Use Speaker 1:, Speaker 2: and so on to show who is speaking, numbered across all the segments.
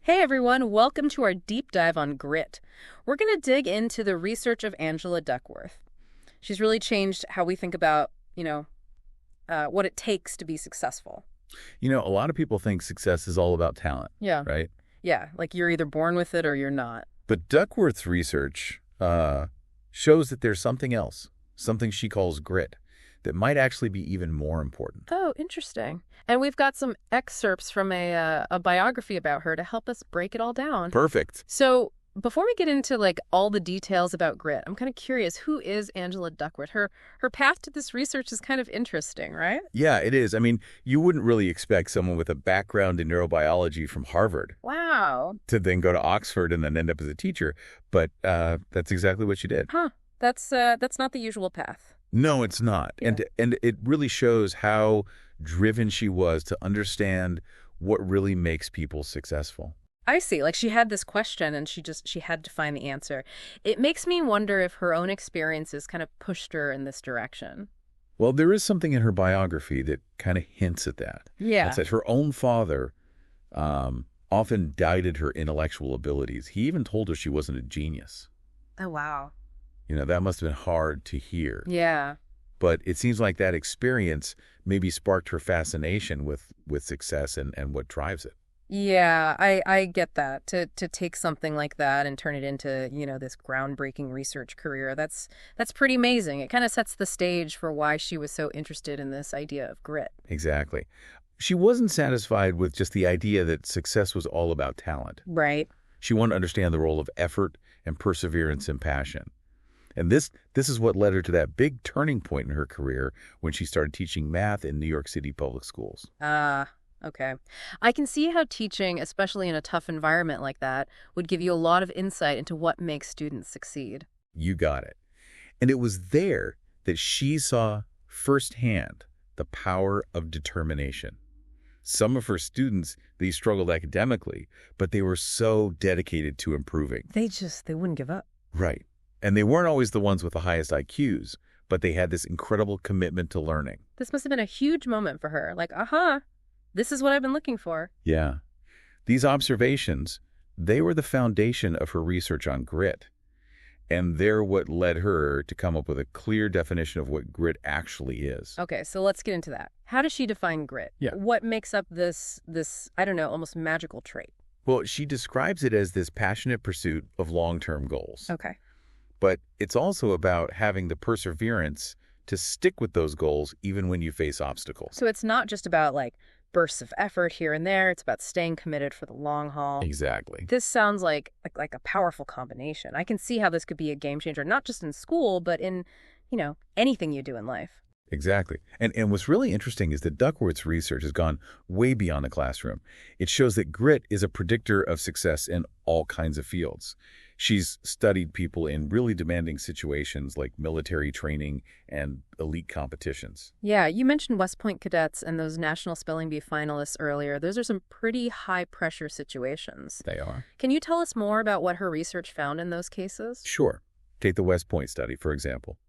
Speaker 1: Hey everyone, welcome to our deep dive on grit. We're going to dig into the research of Angela Duckworth. She's really changed how we think about, what it takes to be successful.
Speaker 2: A lot of people think success is all about talent,
Speaker 1: Yeah.
Speaker 2: right?
Speaker 1: Yeah, like you're either born with it or you're not.
Speaker 2: But Duckworth's research shows that there's something else, something she calls grit, that might actually be even more important.
Speaker 1: Oh, interesting. And we've got some excerpts from a biography about her to help us break it all down.
Speaker 2: Perfect.
Speaker 1: So before we get into all the details about grit, I'm kind of curious, who is Angela Duckworth? Her path to this research is kind of interesting, right?
Speaker 2: Yeah, it is. I mean, you wouldn't really expect someone with a background in neurobiology from Harvard
Speaker 1: Wow.
Speaker 2: to then go to Oxford and then end up as a teacher, but that's exactly what she did.
Speaker 1: Huh. That's not the usual path.
Speaker 2: No, it's not.
Speaker 1: Yeah.
Speaker 2: And it really shows how driven she was to understand what really makes people successful.
Speaker 1: I see. Like she had this question and she had to find the answer. It makes me wonder if her own experiences kind of pushed her in this direction.
Speaker 2: Well, there is something in her biography that kind of hints at that.
Speaker 1: Yeah.
Speaker 2: That's that her own father often doubted her intellectual abilities. He even told her she wasn't a genius.
Speaker 1: Oh, wow.
Speaker 2: That must have been hard to hear.
Speaker 1: Yeah.
Speaker 2: But it seems like that experience maybe sparked her fascination with success and what drives it.
Speaker 1: Yeah, I get that. To take something like that and turn it into, this groundbreaking research career, that's pretty amazing. It kind of sets the stage for why she was so interested in this idea of grit.
Speaker 2: Exactly. She wasn't satisfied with just the idea that success was all about talent.
Speaker 1: Right.
Speaker 2: She wanted to understand the role of effort and perseverance and passion. And this is what led her to that big turning point in her career when she started teaching math in New York City public schools.
Speaker 1: Ah, okay. I can see how teaching, especially in a tough environment like that, would give you a lot of insight into what makes students succeed.
Speaker 2: You got it. And it was there that she saw firsthand the power of determination. Some of her students, they struggled academically, but they were so dedicated to improving.
Speaker 1: They wouldn't give up.
Speaker 2: Right. And they weren't always the ones with the highest IQs, but they had this incredible commitment to learning.
Speaker 1: This must have been a huge moment for her. Like, this is what I've been looking for.
Speaker 2: Yeah. These observations, they were the foundation of her research on grit. And they're what led her to come up with a clear definition of what grit actually is.
Speaker 1: Okay, so let's get into that. How does she define grit?
Speaker 2: Yeah.
Speaker 1: What makes up this, I don't know, almost magical trait?
Speaker 2: Well, she describes it as this passionate pursuit of long-term goals.
Speaker 1: Okay.
Speaker 2: But it's also about having the perseverance to stick with those goals even when you face obstacles.
Speaker 1: So it's not just about bursts of effort here and there. It's about staying committed for the long haul.
Speaker 2: Exactly.
Speaker 1: This sounds like a powerful combination. I can see how this could be a game changer, not just in school, but in, anything you do in life.
Speaker 2: Exactly. And what's really interesting is that Duckworth's research has gone way beyond the classroom. It shows that grit is a predictor of success in all kinds of fields. She's studied people in really demanding situations like military training and elite competitions.
Speaker 1: Yeah, you mentioned West Point cadets and those National Spelling Bee finalists earlier. Those are some pretty high-pressure situations.
Speaker 2: They are.
Speaker 1: Can you tell us more about what her research found in those cases?
Speaker 2: Sure. Take the West Point study, for example.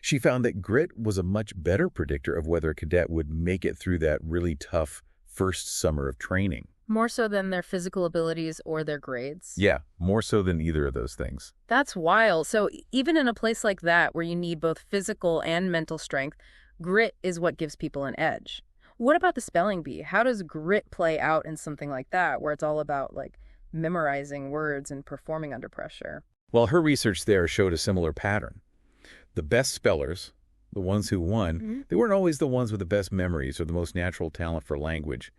Speaker 2: She found that grit was a much better predictor of whether a cadet would make it through that really tough first summer of training.
Speaker 1: More so than their physical abilities or their grades?
Speaker 2: Yeah, more so than either of those things.
Speaker 1: That's wild. So even in a place like that where you need both physical and mental strength, grit is what gives people an edge. What about the spelling bee? How does grit play out in something like that where it's all about memorizing words and performing under pressure?
Speaker 2: Well, her research there showed a similar pattern. The best spellers, the ones who won, they weren't always the ones with the best memories or the most natural talent for language.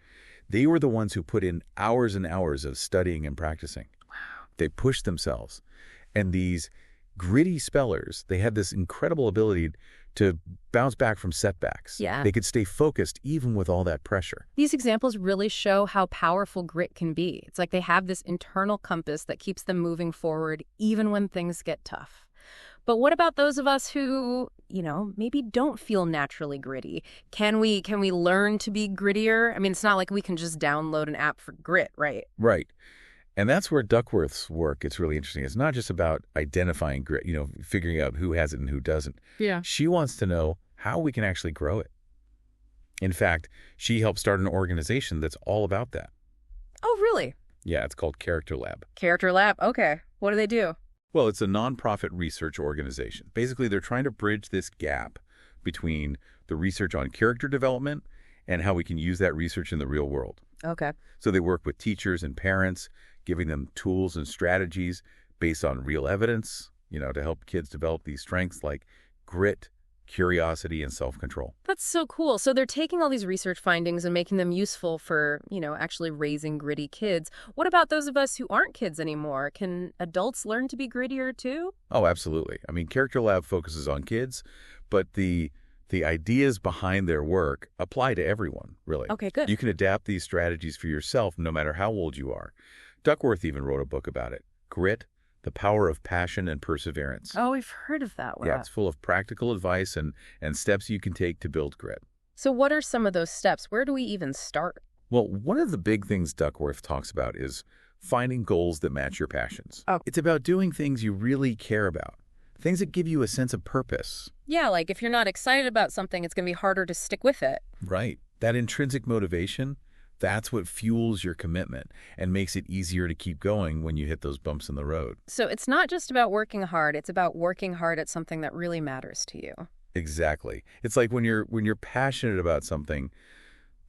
Speaker 2: They were the ones who put in hours and hours of studying and practicing. Wow. They pushed themselves. And these gritty spellers, they had this incredible ability to bounce back from setbacks.
Speaker 1: Yeah.
Speaker 2: They could stay focused even with all that pressure.
Speaker 1: These examples really show how powerful grit can be. It's like they have this internal compass that keeps them moving forward even when things get tough. But what about those of us who, maybe don't feel naturally gritty? Can we learn to be grittier? I mean, it's not like we can just download an app for grit, right?
Speaker 2: Right. And that's where Duckworth's work gets really interesting. It's not just about identifying grit, figuring out who has it and who doesn't.
Speaker 1: Yeah.
Speaker 2: She wants to know how we can actually grow it. In fact, she helped start an organization that's all about that.
Speaker 1: Oh, really?
Speaker 2: Yeah, it's called Character Lab.
Speaker 1: Character Lab. Okay. What do they do?
Speaker 2: Well, it's a nonprofit research organization. Basically, they're trying to bridge this gap between the research on character development and how we can use that research in the real world.
Speaker 1: Okay.
Speaker 2: So they work with teachers and parents, giving them tools and strategies based on real evidence, to help kids develop these strengths like grit, curiosity, and self-control.
Speaker 1: That's so cool. So they're taking all these research findings and making them useful for, actually raising gritty kids. What about those of us who aren't kids anymore? Can adults learn to be grittier too?
Speaker 2: Oh, absolutely. I mean, Character Lab focuses on kids, but the ideas behind their work apply to everyone, really.
Speaker 1: Okay, good.
Speaker 2: You can adapt these strategies for yourself no matter how old you are. Duckworth even wrote a book about it, Grit, The Power of Passion and Perseverance.
Speaker 1: Oh, we've heard of that one.
Speaker 2: Yeah, it's full of practical advice and steps you can take to build grit.
Speaker 1: So what are some of those steps? Where do we even start?
Speaker 2: Well, one of the big things Duckworth talks about is finding goals that match your passions.
Speaker 1: Oh.
Speaker 2: It's about doing things you really care about, things that give you a sense of purpose.
Speaker 1: Yeah, like if you're not excited about something, it's going to be harder to stick with it.
Speaker 2: Right. That intrinsic motivation, that's what fuels your commitment and makes it easier to keep going when you hit those bumps in the road.
Speaker 1: So it's not just about working hard, it's about working hard at something that really matters to you.
Speaker 2: Exactly. It's like when you're passionate about something,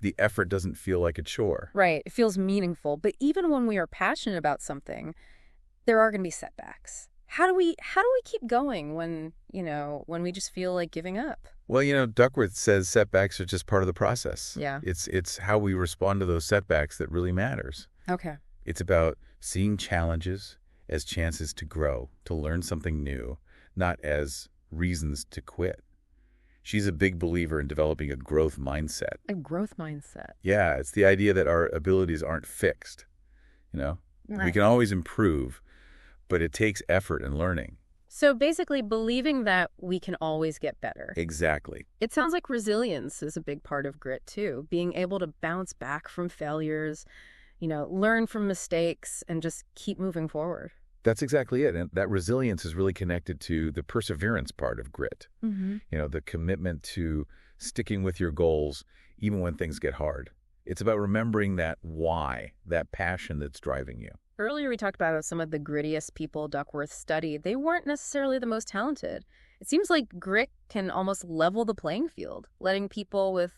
Speaker 2: the effort doesn't feel like a chore.
Speaker 1: Right, it feels meaningful. But even when we are passionate about something, there are going to be setbacks. How do we keep going when we just feel like giving up?
Speaker 2: Well, Duckworth says setbacks are just part of the process.
Speaker 1: Yeah.
Speaker 2: It's how we respond to those setbacks that really matters.
Speaker 1: Okay.
Speaker 2: It's about seeing challenges as chances to grow, to learn something new, not as reasons to quit. She's a big believer in developing a growth mindset.
Speaker 1: A growth mindset.
Speaker 2: Yeah, it's the idea that our abilities aren't fixed. We can always improve, but it takes effort and learning.
Speaker 1: So basically believing that we can always get better.
Speaker 2: Exactly.
Speaker 1: It sounds like resilience is a big part of grit too. Being able to bounce back from failures, learn from mistakes and just keep moving forward.
Speaker 2: That's exactly it. And that resilience is really connected to the perseverance part of grit.
Speaker 1: Mm-hmm.
Speaker 2: The commitment to sticking with your goals even when things get hard. It's about remembering that why, that passion that's driving you.
Speaker 1: Earlier we talked about how some of the grittiest people Duckworth studied, they weren't necessarily the most talented. It seems like grit can almost level the playing field, letting people with,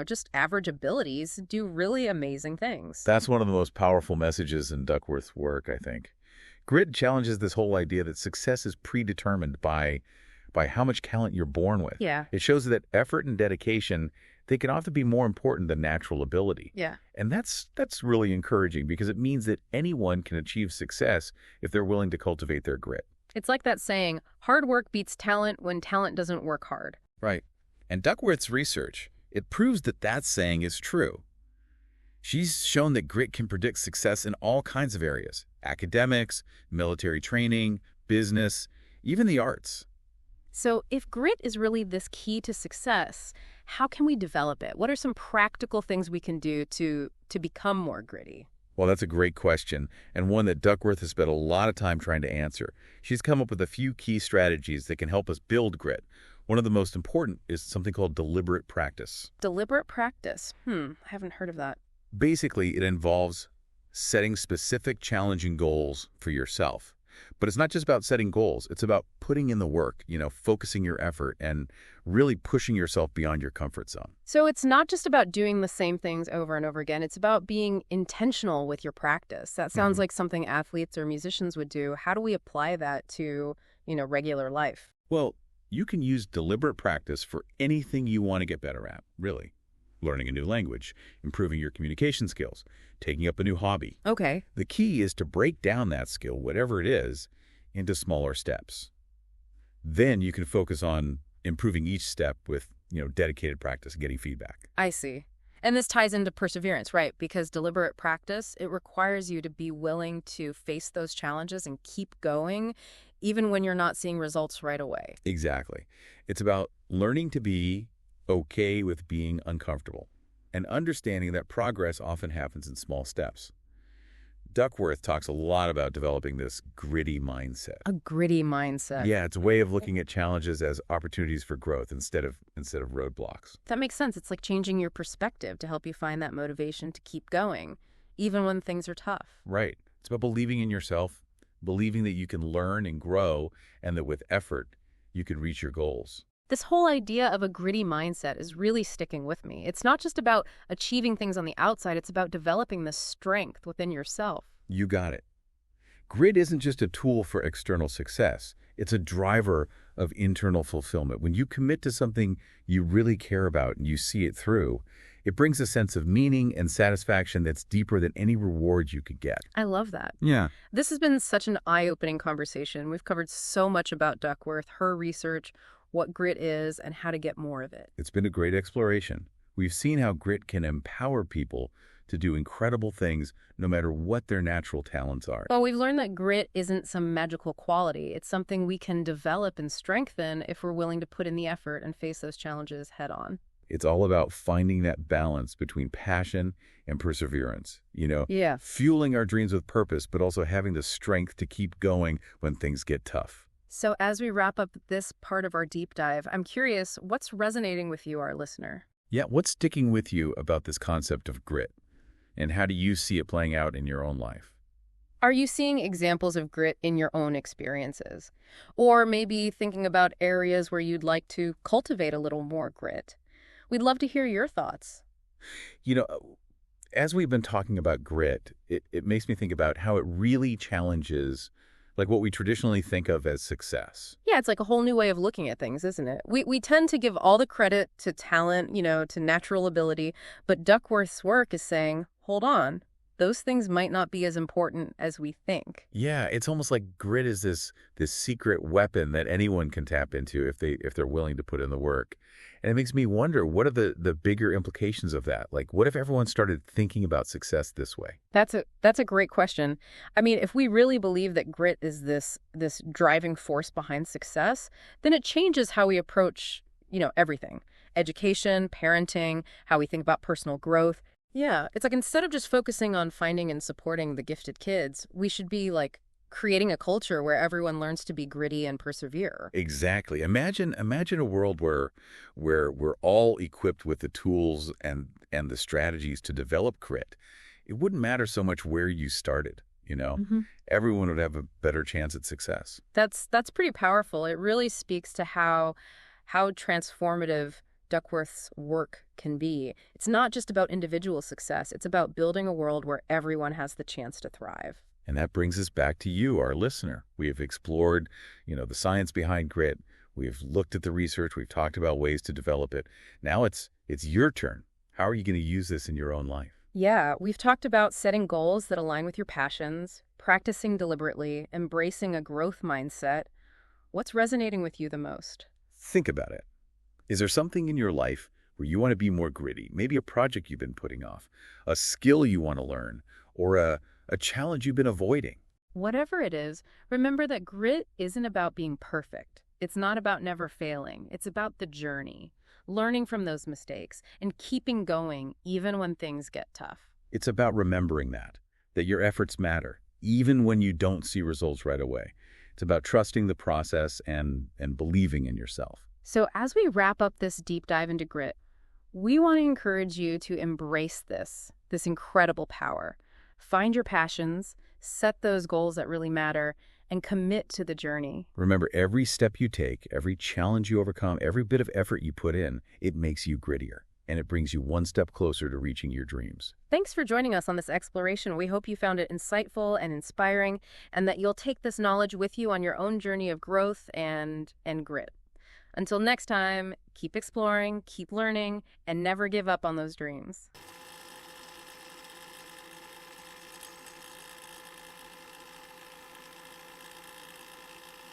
Speaker 1: just average abilities do really amazing things.
Speaker 2: That's one of the most powerful messages in Duckworth's work, I think. Grit challenges this whole idea that success is predetermined by how much talent you're born with.
Speaker 1: Yeah.
Speaker 2: It shows that effort and dedication, they can often be more important than natural ability.
Speaker 1: Yeah.
Speaker 2: And that's really encouraging because it means that anyone can achieve success if they're willing to cultivate their grit.
Speaker 1: It's like that saying, hard work beats talent when talent doesn't work hard.
Speaker 2: Right. And Duckworth's research, it proves that saying is true. She's shown that grit can predict success in all kinds of areas: academics, military training, business, even the arts.
Speaker 1: So if grit is really this key to success, how can we develop it? What are some practical things we can do to become more gritty?
Speaker 2: Well, that's a great question, and one that Duckworth has spent a lot of time trying to answer. She's come up with a few key strategies that can help us build grit. One of the most important is something called deliberate practice.
Speaker 1: Deliberate practice? I haven't heard of that.
Speaker 2: Basically, it involves setting specific challenging goals for yourself. But it's not just about setting goals. It's about putting in the work, focusing your effort and really pushing yourself beyond your comfort zone.
Speaker 1: So it's not just about doing the same things over and over again. It's about being intentional with your practice. That sounds like something athletes or musicians would do. How do we apply that to, regular life?
Speaker 2: Well, you can use deliberate practice for anything you want to get better at, really. Learning a new language, improving your communication skills, taking up a new hobby.
Speaker 1: Okay.
Speaker 2: The key is to break down that skill, whatever it is, into smaller steps. Then you can focus on improving each step with, dedicated practice and getting feedback.
Speaker 1: I see. And this ties into perseverance, right? Because deliberate practice, it requires you to be willing to face those challenges and keep going, even when you're not seeing results right away.
Speaker 2: Exactly. It's about learning to be okay with being uncomfortable and understanding that progress often happens in small steps. Duckworth talks a lot about developing this gritty mindset.
Speaker 1: A gritty mindset.
Speaker 2: Yeah, it's a way of looking at challenges as opportunities for growth instead of roadblocks.
Speaker 1: That makes sense. It's like changing your perspective to help you find that motivation to keep going. even when things are tough.
Speaker 2: Right. It's about believing in yourself, believing that you can learn and grow, and that with effort, you can reach your goals.
Speaker 1: This whole idea of a gritty mindset is really sticking with me. It's not just about achieving things on the outside, it's about developing the strength within yourself.
Speaker 2: You got it. Grit isn't just a tool for external success. It's a driver of internal fulfillment. When you commit to something you really care about and you see it through, it brings a sense of meaning and satisfaction that's deeper than any reward you could get.
Speaker 1: I love that.
Speaker 2: Yeah.
Speaker 1: This has been such an eye-opening conversation. We've covered so much about Duckworth, her research, what grit is, and how to get more of it.
Speaker 2: It's been a great exploration. We've seen how grit can empower people to do incredible things no matter what their natural talents are.
Speaker 1: Well, we've learned that grit isn't some magical quality. It's something we can develop and strengthen if we're willing to put in the effort and face those challenges head on.
Speaker 2: It's all about finding that balance between passion and perseverance,
Speaker 1: Yeah.
Speaker 2: fueling our dreams with purpose, but also having the strength to keep going when things get tough.
Speaker 1: So as we wrap up this part of our deep dive, I'm curious, what's resonating with you, our listener?
Speaker 2: Yeah, what's sticking with you about this concept of grit? And how do you see it playing out in your own life?
Speaker 1: Are you seeing examples of grit in your own experiences? Or maybe thinking about areas where you'd like to cultivate a little more grit? We'd love to hear your thoughts.
Speaker 2: You know, as we've been talking about grit, it makes me think about how it really challenges like what we traditionally think of as success.
Speaker 1: Yeah, it's like a whole new way of looking at things, isn't it? We tend to give all the credit to talent, to natural ability, but Duckworth's work is saying, hold on, those things might not be as important as we think.
Speaker 2: Yeah, it's almost like grit is this secret weapon that anyone can tap into if they're willing to put in the work. And it makes me wonder, what are the bigger implications of that? Like, what if everyone started thinking about success this way?
Speaker 1: That's a great question. I mean, if we really believe that grit is this driving force behind success, then it changes how we approach, everything. Education, parenting, how we think about personal growth. Yeah, it's like instead of just focusing on finding and supporting the gifted kids, we should be like creating a culture where everyone learns to be gritty and persevere.
Speaker 2: Exactly. Imagine a world where we're all equipped with the tools and the strategies to develop grit. It wouldn't matter so much where you started, Everyone would have a better chance at success.
Speaker 1: That's pretty powerful. It really speaks to how transformative Duckworth's work can be. It's not just about individual success. It's about building a world where everyone has the chance to thrive.
Speaker 2: And that brings us back to you, our listener. We have explored, the science behind grit. We've looked at the research. We've talked about ways to develop it. Now it's your turn. How are you going to use this in your own life?
Speaker 1: Yeah, we've talked about setting goals that align with your passions, practicing deliberately, embracing a growth mindset. What's resonating with you the most?
Speaker 2: Think about it. Is there something in your life where you want to be more gritty? Maybe a project you've been putting off, a skill you want to learn, or a challenge you've been avoiding?
Speaker 1: Whatever it is, remember that grit isn't about being perfect. It's not about never failing. It's about the journey, learning from those mistakes, and keeping going even when things get tough.
Speaker 2: It's about remembering that your efforts matter, even when you don't see results right away. It's about trusting the process and believing in yourself.
Speaker 1: So as we wrap up this deep dive into grit, we want to encourage you to embrace this incredible power. Find your passions, set those goals that really matter, and commit to the journey.
Speaker 2: Remember, every step you take, every challenge you overcome, every bit of effort you put in, it makes you grittier, and it brings you one step closer to reaching your dreams.
Speaker 1: Thanks for joining us on this exploration. We hope you found it insightful and inspiring, and that you'll take this knowledge with you on your own journey of growth and grit. Until next time, keep exploring, keep learning, and never give up on those dreams.